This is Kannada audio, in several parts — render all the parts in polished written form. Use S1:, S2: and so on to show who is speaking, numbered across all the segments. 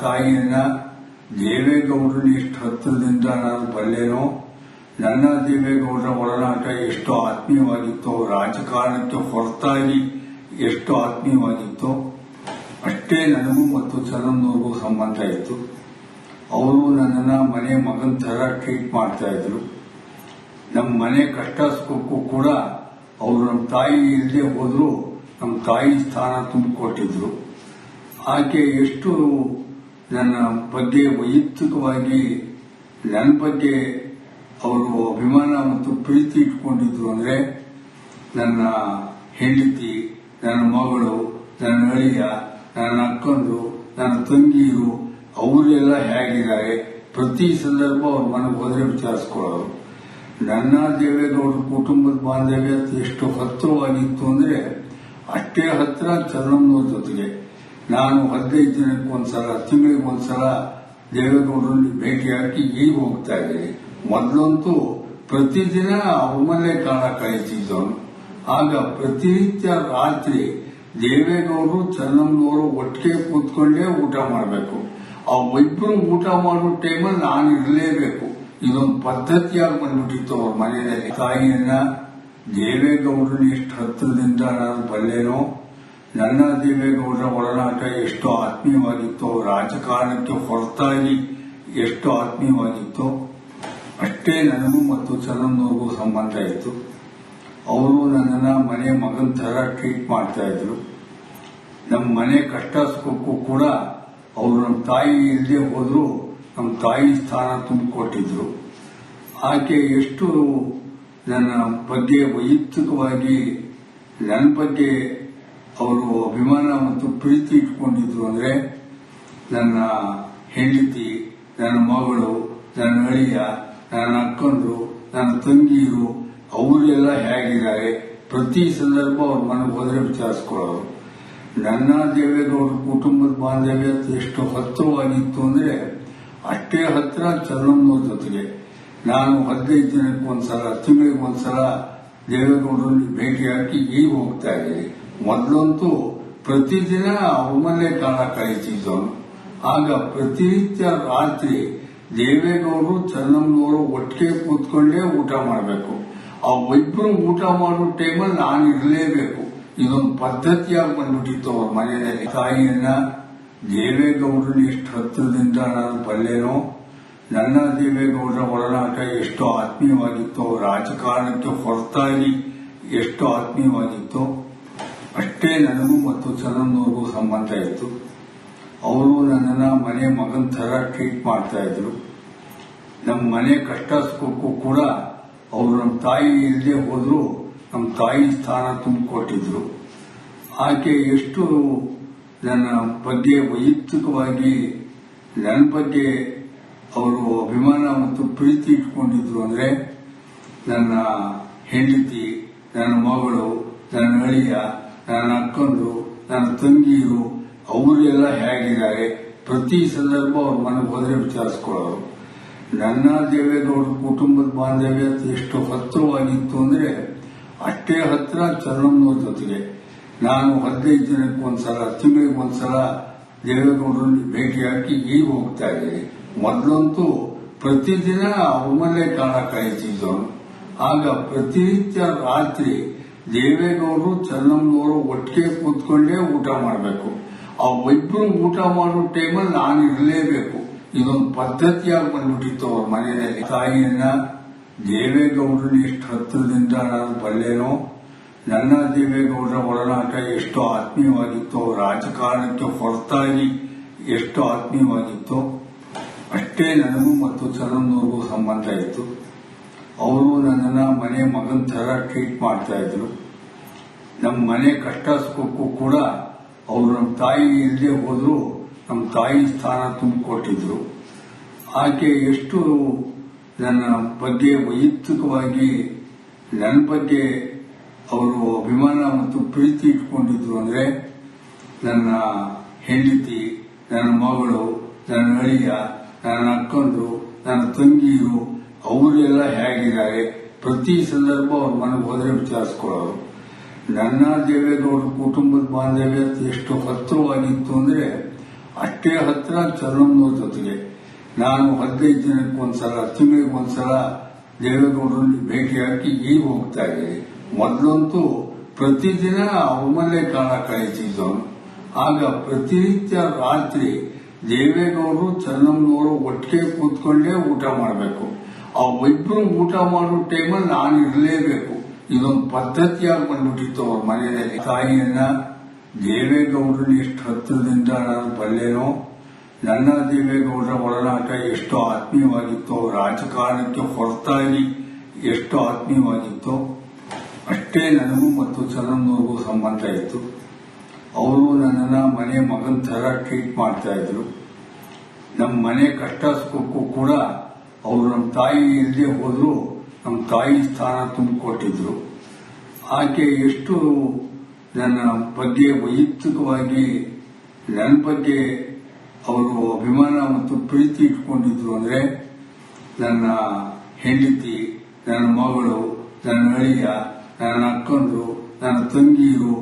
S1: ತಾಯಿಯನ್ನ ದೇವೇಗೌಡರನ್ನ ಎಷ್ಟು ಹತ್ತಿರದಿಂದ ನಾನು ಬಲ್ಲೆನೋ, ನನ್ನ ದೇವೇಗೌಡರ ಒಡನಾಟ ಎಷ್ಟು ಆತ್ಮೀಯವಾಗಿತ್ತೋ, ರಾಜಕಾರಣಕ್ಕೆ ಹೊರತಾಗಿ ಎಷ್ಟು ಆತ್ಮೀಯವಾಗಿತ್ತೋ ಅಷ್ಟೇ ನನಗೂ ಮತ್ತು ಚಂದ್ರಮ್ಮನವ್ರಿಗೂ ಸಂಬಂಧ ಇತ್ತು. ಅವರು ನನ್ನನ್ನ ಮನೆ ಮಗನ ತರ ಟ್ರೀಟ್ ಮಾಡ್ತಾ ಇದ್ರು. ನಮ್ಮ ಮನೆ ಕಷ್ಟ ಸುಖಕ್ಕೂ ಕೂಡ ಅವರು ನಮ್ಮ ತಾಯಿ ಇಲ್ಲದೆ ಹೋದ್ರು ನಮ್ಮ ತಾಯಿ ಸ್ಥಾನ ತುಂಬಿಕೊಟ್ಟಿದ್ರು. ಆಕೆ ಎಷ್ಟು ನನ್ನ ಬಗ್ಗೆ ವೈಯಕ್ತಿಕವಾಗಿ ನನ್ನ ಬಗ್ಗೆ ಅವರು ಅಭಿಮಾನ ಮತ್ತು ಪ್ರೀತಿ ಇಟ್ಕೊಂಡಿದ್ರು ಅಂದ್ರೆ, ನನ್ನ ಹೆಂಡತಿ, ನನ್ನ ಮಗಳು, ನನ್ನ ಅಳಿಯ, ನನ್ನ ಅಕ್ಕಂದ್ರು, ನನ್ನ ತಂಗಿಯರು ಅವರೆಲ್ಲ ಹೇಗಿದ್ದಾರೆ ಪ್ರತಿ ಸಂದರ್ಭ ಅವ್ರ ಮನೆಗೆ ಹೋದ್ರೆ ವಿಚಾರಿಸ್ಕೊಳ್ಳೋರು. ನನ್ನ ದೇವೇಗೌಡರ ಕುಟುಂಬದ ಬಾಂಧವ್ಯ ಎಷ್ಟು ಹತ್ತಿರವಾಗಿತ್ತು ಅಂದ್ರೆ ಅಷ್ಟೇ ಹತ್ತಿರ ಚಂದ್ರಮ್ಮನವ್ರ ಜೊತೆಗೆ ನಾನು 15 ದಿನಕ್ಕೊಂದ್ಸಲ, ತಿಂಗಳಿಗೊಂದ್ಸಲ ದೇವೇಗೌಡರಲ್ಲಿ ಭೇಟಿ ಹಾಕಿ ಈಗ ಹೋಗ್ತಾ ಇದ್ದೀನಿ. ಮೊದಲಂತೂ ಪ್ರತಿದಿನ ಅವ್ರ ಮನೆ ಕಾಲ ಕಳೀತಿದ್ದವನು. ಆಗ ಪ್ರತಿನಿತ್ಯ ರಾತ್ರಿ ದೇವೇಗೌಡರು ಚನ್ನಮ್ಮನವರು ಒಟ್ಟಿಗೆ ಕೂತ್ಕೊಂಡೇ ಊಟ ಮಾಡಬೇಕು. ಆ ಇಬ್ಬರು ಊಟ ಮಾಡೋ ಟೈಮಲ್ಲಿ ನಾನು ಇರಲೇಬೇಕು. ಇದೊಂದು ಪದ್ಧತಿಯಾಗಿ ಬಂದ್ಬಿಟ್ಟಿತ್ತು ಅವ್ರ ಮನೆಯಲ್ಲಿ. ತಾಯಿಯನ್ನ ದೇವೇಗೌಡರನ್ನ ಎಷ್ಟು ಹತ್ತಿರದಿಂದ ನಾನು ಬಲ್ಲೆನೋ, ನನ್ನ ದೇವೇಗೌಡರ ಒಡನಾಟ ಎಷ್ಟು ಆತ್ಮೀಯವಾಗಿತ್ತೋ, ರಾಜಕಾರಣಕ್ಕೆ ಹೊರತಾಗಿ ಎಷ್ಟು ಆತ್ಮೀಯವಾಗಿತ್ತೋ ಅಷ್ಟೇ ನನಗೂ ಮತ್ತು ಚಂದ್ರಮ್ಮನವ್ರಿಗೂ ಸಂಬಂಧ ಇತ್ತು. ಅವರು ನನ್ನನ್ನ ಮನೆ ಮಗನ ತರ ಟ್ರೀಟ್ ಮಾಡ್ತಾ ಇದ್ರು. ನಮ್ಮ ಮನೆ ಕಷ್ಟ ಸುಖಕ್ಕೂ ಕೂಡ ಅವರು ನಮ್ಮ ತಾಯಿ ಇಲ್ಲದೆ ಹೋದ್ರು ನಮ್ಮ ತಾಯಿ ಸ್ಥಾನ ತುಂಬಿಕೊಟ್ಟಿದ್ರು. ಆಕೆ ಎಷ್ಟು ನನ್ನ ಬಗ್ಗೆ ವೈಯಕ್ತಿಕವಾಗಿ ನನ್ನ ಬಗ್ಗೆ ಅವರು ಅಭಿಮಾನ ಮತ್ತು ಪ್ರೀತಿ ಇಟ್ಕೊಂಡಿದ್ರು ಅಂದ್ರೆ, ನನ್ನ ಹೆಂಡತಿ, ನನ್ನ ಮಗಳು, ನನ್ನ ಅಳಿಯ, ನನ್ನ ಅಕ್ಕಂದ್ರು, ನನ್ನ ತಂಗಿಯರು ಅವರೆಲ್ಲ ಹೇಗಿದ್ದಾರೆ ಪ್ರತಿ ಸಂದರ್ಭ ಅವ್ರ ಮನೆಗೆ ಹೋದ್ರೆ ವಿಚಾರಿಸ್ಕೊಳ್ಳೋರು. ನನ್ನ ದೇವೇಗೌಡರ ಕುಟುಂಬದ ಬಾಂಧವ್ಯ ಎಷ್ಟು ಹತ್ತಿರವಾಗಿತ್ತು ಅಂದ್ರೆ ಅಷ್ಟೇ ಹತ್ತಿರ ಚಂದ್ರಮ್ಮನವ್ರ ಜೊತೆಗೆ ನಾನು 15 ದಿನಕ್ಕೊಂದ್ಸಲ, ತಿಂಗಳಿಗೊಂದ್ಸಲ ದೇವೇಗೌಡರಲ್ಲಿ ಭೇಟಿ ಹಾಕಿ ಈಗ ಹೋಗ್ತಾ ಇದ್ದೀನಿ. ಮೊದಲಂತೂ ಪ್ರತಿದಿನ ಅವ್ರ ಮನೆ ಕಾಲ ಕಳೀತಿದ್ದವನು. ಆಗ ಪ್ರತಿನಿತ್ಯ ರಾತ್ರಿ ದೇವೇಗೌಡರು ಚನ್ನಮ್ಮನವರು ಒಟ್ಟಿಗೆ ಕೂತ್ಕೊಂಡೇ ಊಟ ಮಾಡಬೇಕು. ಆ ಇಬ್ಬರು ಊಟ ಮಾಡೋ ಟೈಮಲ್ಲಿ ನಾನು ಇರಲೇಬೇಕು. ಇದೊಂದು ಪದ್ಧತಿಯಾಗಿ ಬಂದ್ಬಿಟ್ಟಿತ್ತು ಅವ್ರ ಮನೆಯಲ್ಲಿ. ತಾಯಿಯನ್ನ ದೇವೇಗೌಡರನ್ನ ಎಷ್ಟು ಹತ್ತಿರದಿಂದ ನಾನು ಬಲ್ಲೆನೋ, ನನ್ನ ದೇವೇಗೌಡರ ಒಡನಾಟ ಎಷ್ಟು ಆತ್ಮೀಯವಾಗಿತ್ತೋ, ರಾಜಕಾರಣಕ್ಕೆ ಹೊರತಾಗಿ ಎಷ್ಟು ಆತ್ಮೀಯವಾಗಿತ್ತೋ ಅಷ್ಟೇ ನನಗೂ ಮತ್ತು ಚಂದ್ರಮ್ಮನವ್ರಿಗೂ ಸಂಬಂಧ ಇತ್ತು. ಅವರು ನನ್ನನ್ನ ಮನೆ ಮಗನ ತರ ಟ್ರೀಟ್ ಮಾಡ್ತಾ ಇದ್ರು. ನಮ್ಮ ಮನೆ ಕಷ್ಟ ಸುಖಕ್ಕೂ ಕೂಡ ಅವರು ನಮ್ಮ ತಾಯಿ ಇಲ್ಲದೆ ಹೋದ್ರು ನಮ್ಮ ತಾಯಿ ಸ್ಥಾನ ತುಂಬಿಕೊಟ್ಟಿದ್ರು. ಆಕೆ ಎಷ್ಟು ನನ್ನ ಬಗ್ಗೆ ವೈಯಕ್ತಿಕವಾಗಿ ನನ್ನ ಬಗ್ಗೆ ಅವರು ಅಭಿಮಾನ ಮತ್ತು ಪ್ರೀತಿ ಇಟ್ಕೊಂಡಿದ್ರು ಅಂದ್ರೆ, ನನ್ನ ಹೆಂಡತಿ, ನನ್ನ ಮಗಳು, ನನ್ನ ಅಳಿಯ, ನನ್ನ ಅಕ್ಕಂದ್ರು, ನನ್ನ ತಂಗಿಯರು ಅವರೆಲ್ಲ ಹೇಗಿದ್ದಾರೆ ಪ್ರತಿ ಸಂದರ್ಭ ಅವ್ರ ಮನೆಗೆ ಹೋದ್ರೆ ವಿಚಾರಿಸ್ಕೊಳ್ಳೋರು. ನನ್ನ ದೇವೇಗೌಡರ ಕುಟುಂಬದ ಬಾಂಧವ್ಯ ಎಷ್ಟು ಹತ್ತಿರವಾಗಿತ್ತು ಅಂದ್ರೆ ಅಷ್ಟೇ ಹತ್ತಿರ ಚಂದ್ರಮ್ಮನವ್ರ ಜೊತೆಗೆ ನಾನು 15 ದಿನಕ್ಕೊಂದ್ಸಲ, ತಿಂಗಳಿಗೊಂದ್ಸಲ ದೇವೇಗೌಡರಲ್ಲಿ ಭೇಟಿ ಹಾಕಿ ಈಗ ಹೋಗ್ತಾ ಇದ್ದೀನಿ. ಮೊದಲಂತೂ ಪ್ರತಿದಿನ ಅವ್ರ ಮನೆ ಕಾಲ ಕಳೀತಿದ್ದವನು. ಆಗ ಪ್ರತಿನಿತ್ಯ ರಾತ್ರಿ ದೇವೇಗೌಡರು ಚನ್ನಮ್ಮನವರು ಒಟ್ಟಿಗೆ ಕೂತ್ಕೊಂಡೇ ಊಟ ಮಾಡಬೇಕು. ಆ ಇಬ್ಬರು ಊಟ ಮಾಡೋ ಟೈಮಲ್ಲಿ ನಾನು ಇರಲೇಬೇಕು. ಇದೊಂದು ಪದ್ಧತಿಯಾಗಿ ಬಂದ್ಬಿಟ್ಟಿತ್ತು ಅವ್ರ ಮನೆಯಲ್ಲಿ. ತಾಯಿಯನ್ನ ದೇವೇಗೌಡರನ್ನ ಎಷ್ಟು ಹತ್ತಿರದಿಂದ ನಾನು ಬಲ್ಲೆನೋ, ನನ್ನ ದೇವೇಗೌಡರ ಒಡನಾಟ ಎಷ್ಟು ಆತ್ಮೀಯವಾಗಿತ್ತೋ, ರಾಜಕಾರಣಕ್ಕೆ ಹೊರತಾಗಿ ಎಷ್ಟು ಆತ್ಮೀಯವಾಗಿತ್ತೋ ಅಷ್ಟೇ ನನಗೂ ಮತ್ತು ಚಂದ್ರಮ್ಮನವ್ರಿಗೂ ಸಂಬಂಧ ಇತ್ತು. ಅವರು ನನ್ನನ್ನ ಮನೆ ಮಗನ ತರ ಟ್ರೀಟ್ ಮಾಡ್ತಾ ಇದ್ರು. ನಮ್ಮ ಮನೆ ಕಷ್ಟ ಸುಖಕ್ಕೂ ಕೂಡ ಅವರು ನಮ್ಮ ತಾಯಿ ಇಲ್ಲದೆ ಹೋದ್ರು ನಮ್ಮ ತಾಯಿ ಸ್ಥಾನ ತುಂಬಿಕೊಟ್ಟಿದ್ರು. ಆಕೆ ಎಷ್ಟು ನನ್ನ ಬಗ್ಗೆ ವೈಯಕ್ತಿಕವಾಗಿ ನನ್ನ ಬಗ್ಗೆ ಅವರು ಅಭಿಮಾನ ಮತ್ತು ಪ್ರೀತಿ ಇಟ್ಕೊಂಡಿದ್ರು ಅಂದ್ರೆ, ನನ್ನ ಹೆಂಡತಿ, ನನ್ನ ಮಗಳು, ನನ್ನ ಅಳಿಯ, ನನ್ನ ಅಕ್ಕಂದ್ರು, ನನ್ನ ತಂಗಿಯರು ಅವರೆಲ್ಲ ಹೇಗಿದ್ದಾರೆ ಪ್ರತಿ ಸಂದರ್ಭ ಅವ್ರ ಮನೆಗೆ ಹೋದ್ರೆ ವಿಚಾರಿಸ್ಕೊಳ್ಳೋರು. ನನ್ನ ದೇವೇಗೌಡರ ಕುಟುಂಬದ ಬಾಂಧವ್ಯ ಎಷ್ಟು ಹತ್ತಿರವಾಗಿತ್ತು ಅಂದ್ರೆ ಅಷ್ಟೇ ಹತ್ರ ಚನ್ನಮ್ಮನವ್ರ ಜೊತೆಗೆ ನಾನು 15 ದಿನಕ್ಕೊಂದ್ಸಲ ತಿಂಗಳಿಗೊಂದ್ಸಲ ದೇವೇಗೌಡರಲ್ಲಿ ಭೇಟಿಯಾಗಿ ಈಗ ಹೋಗ್ತಾ ಇದ್ದೀನಿ. ಮೊದಲಂತೂ ಪ್ರತಿದಿನ ಅವ್ರ ಮನೆ ಕಾಲ ಕಳೀತಿದ್ದವನು. ಆಗ ಪ್ರತಿನಿತ್ಯ ರಾತ್ರಿ ದೇವೇಗೌಡರು ಚನ್ನಮ್ಮನವರು ಒಟ್ಟಿಗೆ ಕೂತ್ಕೊಂಡೇ ಊಟ ಮಾಡಬೇಕು. ಅವಿಬ್ರು ಊಟ ಮಾಡೋ ಟೈಮಲ್ಲಿ ನಾನು ಇರಲೇಬೇಕು. ಇದೊಂದು ಪದ್ಧತಿಯಾಗಿ ಬಂದ್ಬಿಟ್ಟಿತ್ತು ಅವ್ರ ಮನೆಯಲ್ಲಿ. ತಾಯಿಯನ್ನ ದೇವೇಗೌಡರನ್ನ ಎಷ್ಟು ಹತ್ತಿರದಿಂದ ನಾನು ಬಲ್ಲೇನೋ, ನನ್ನ ದೇವೇಗೌಡರ ಒಡನಾಟ ಎಷ್ಟು ಆತ್ಮೀಯವಾಗಿತ್ತು, ರಾಜಕಾರಣಕ್ಕೆ ಹೊರತಾಗಿ ಎಷ್ಟು ಆತ್ಮೀಯವಾಗಿತ್ತು, ಅಷ್ಟೇ ನನಗೂ ಮತ್ತು ಚನ್ನಮ್ಮನವ್ರಿಗೂ ಸಂಬಂಧ ಇತ್ತು. ಅವರು ನನ್ನನ್ನ ಮನೆ ಮಗನ ತರ ಟ್ರೀಟ್ ಮಾಡ್ತಾ ಇದ್ರು. ನಮ್ಮ ಮನೆ ಕಷ್ಟ ಸುಖಕ್ಕೂ ಕೂಡ ಅವರು ನಮ್ಮ ತಾಯಿ ಇಲ್ಲದೆ ಹೋದ್ರು ನಮ್ಮ ತಾಯಿ ಸ್ಥಾನ ತುಂಬಿಕೊಟ್ಟಿದ್ರು. ಆಕೆ ಎಷ್ಟು ನನ್ನ ಬಗ್ಗೆ ವೈಯಕ್ತಿಕವಾಗಿ ನನ್ನ ಬಗ್ಗೆ ಅವರು ಅಭಿಮಾನ ಮತ್ತು ಪ್ರೀತಿ ಇಟ್ಕೊಂಡಿದ್ರು ಅಂದ್ರೆ, ನನ್ನ ಹೆಂಡತಿ, ನನ್ನ ಮಗಳು, ನನ್ನ ಅಳಿಯ, ನನ್ನ ಅಕ್ಕಂದ್ರು, ನನ್ನ ತಂಗಿಯರು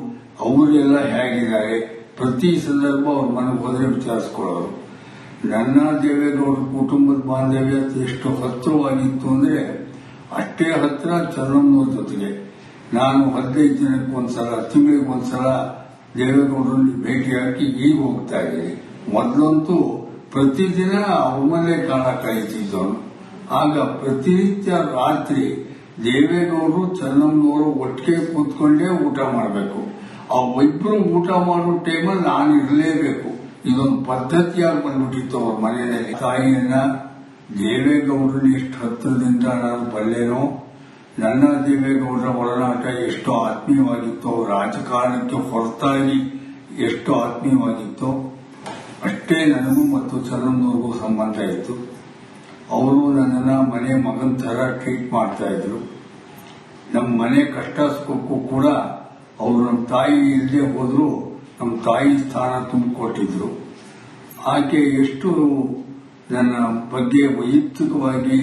S1: ಅವರೆಲ್ಲ ಹೇಗಿದ್ದಾರೆ ಪ್ರತಿ ಸಂದರ್ಭ ಅವ್ರ ಮನೆಗೆ ಹೋದ್ರೆ ವಿಚಾರಿಸ್ಕೊಳ್ಳೋರು. ನನ್ನ ದೇವೇಗೌಡರ ಕುಟುಂಬದ ಬಾಂಧವ್ಯ ಎಷ್ಟು ಹತ್ತಿರವಾಗಿತ್ತು ಅಂದ್ರೆ, ಅಷ್ಟೇ ಹತ್ರ ಚನ್ನಮ್ಮನವ್ರ ಜೊತೆಗೆ ನಾನು 15 ದಿನಕ್ಕೊಂದ್ಸಲ ತಿಂಗಳಿಗೊಂದ್ಸಲ ದೇವೇಗೌಡರಲ್ಲಿ ಭೇಟಿಯಾಗಿ ಈಗ ಹೋಗ್ತಾ ಇದ್ದೀನಿ. ಮೊದಲಂತೂ ಪ್ರತಿದಿನ ಅವ್ರ ಮನೆ ಕಾಲ ಕಳೀತಿದ್ದವನು. ಆಗ ಪ್ರತಿನಿತ್ಯ ರಾತ್ರಿ ದೇವೇಗೌಡರು ಚನ್ನಮ್ಮನವರು ಒಟ್ಟಿಗೆ ಕೂತ್ಕೊಂಡೇ ಊಟ ಮಾಡಬೇಕು. ಅವಿಬ್ರು ಊಟ ಮಾಡೋ ಟೈಮಲ್ಲಿ ನಾನು ಇರಲೇಬೇಕು. ಇದೊಂದು ಪದ್ಧತಿಯಾಗಿ ಬಂದ್ಬಿಟ್ಟಿತ್ತು ಅವ್ರ ಮನೆಯಲ್ಲಿ. ತಾಯಿಯನ್ನ ದೇವೇಗೌಡರನ್ನ ಎಷ್ಟು ಹತ್ತಿರದಿಂದ ನಾನು ಬಲ್ಲೇನೋ, ನನ್ನ ದೇವೇಗೌಡರ ಒಡನಾಟ ಎಷ್ಟು ಆತ್ಮೀಯವಾಗಿತ್ತು, ರಾಜಕಾರಣಕ್ಕೆ ಹೊರತಾಗಿ ಎಷ್ಟು ಆತ್ಮೀಯವಾಗಿತ್ತು, ಅಷ್ಟೇ ನನಗೂ ಮತ್ತು ಚನ್ನಮ್ಮನವ್ರಿಗೂ ಸಂಬಂಧ ಇತ್ತು. ಅವರು ನನ್ನನ್ನ ಮನೆ ಮಗನ ತರ ಟ್ರೀಟ್ ಮಾಡ್ತಾ ಇದ್ರು. ನಮ್ಮ ಮನೆ ಕಷ್ಟ ಸುಖಕ್ಕೂ ಕೂಡ ಅವರು ನಮ್ಮ ತಾಯಿ ಇಲ್ಲದೆ ಹೋದ್ರು ನಮ್ಮ ತಾಯಿ ಸ್ಥಾನ ತುಂಬಿಕೊಟ್ಟಿದ್ರು. ಆಕೆ ಎಷ್ಟು ನನ್ನ ಬಗ್ಗೆ ವೈಯಕ್ತಿಕವಾಗಿ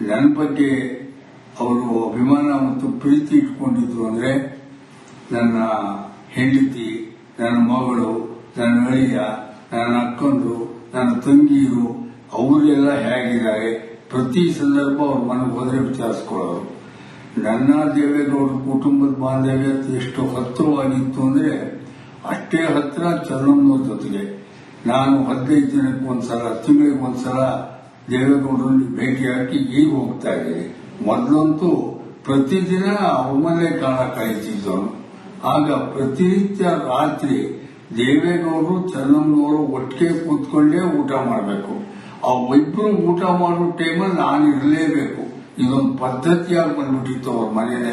S1: ನನ್ನ ಬಗ್ಗೆ ಅವರು ಅಭಿಮಾನ ಮತ್ತು ಪ್ರೀತಿ ಇಟ್ಕೊಂಡಿದ್ರು ಅಂದ್ರೆ, ನನ್ನ ಹೆಂಡತಿ, ನನ್ನ ಮಗಳು, ನನ್ನ ಅಳಿಯ, ನನ್ನ ಅಕ್ಕಂದ್ರು, ನನ್ನ ತಂಗಿಯರು ಅವರೆಲ್ಲ ಹೇಗಿದ್ದಾರೆ ಪ್ರತಿ ಸಂದರ್ಭ ಅವ್ರ ಮನೆಗೆ ಹೋದ್ರೆ ವಿಚಾರಿಸ್ಕೊಳ್ಳೋರು. ನನ್ನ ದೇವೇಗೌಡರ ಕುಟುಂಬದ ಬಾಂಧವ್ಯ ಎಷ್ಟು ಹತ್ತಿರವಾಗಿತ್ತು ಅಂದ್ರೆ, ಅಷ್ಟೇ ಹತ್ರ ಚನ್ನಮ್ಮನವ್ರ ಜೊತೆಗೆ ನಾನು 15 ದಿನಕ್ಕೊಂದ್ಸಲ ತಿಂಗಳಿಗೊಂದ್ಸಲ ದೇವೇಗೌಡರಲ್ಲಿ ಭೇಟಿಯಾಗಿ ಈಗ ಹೋಗ್ತಾ ಇದ್ದೀನಿ. ಮೊದಲಂತೂ ಪ್ರತಿದಿನ ಅವ್ರ ಮನೆ ಕಾಲ ಕಳೀತಿದ್ದವನು. ಆಗ ಪ್ರತಿನಿತ್ಯ ರಾತ್ರಿ ದೇವೇಗೌಡರು ಚನ್ನಮ್ಮನವರು ಒಟ್ಟಿಗೆ ಕೂತ್ಕೊಂಡೇ ಊಟ ಮಾಡಬೇಕು. ಅವಿಬ್ರು ಊಟ ಮಾಡೋ ಟೈಮಲ್ಲಿ ನಾನು ಇರಲೇಬೇಕು. ಇದೊಂದು ಪದ್ಧತಿಯಾಗಿ ಬಂದ್ಬಿಟ್ಟಿತ್ತು ಅವ್ರ ಮನೆಯಲ್ಲಿ.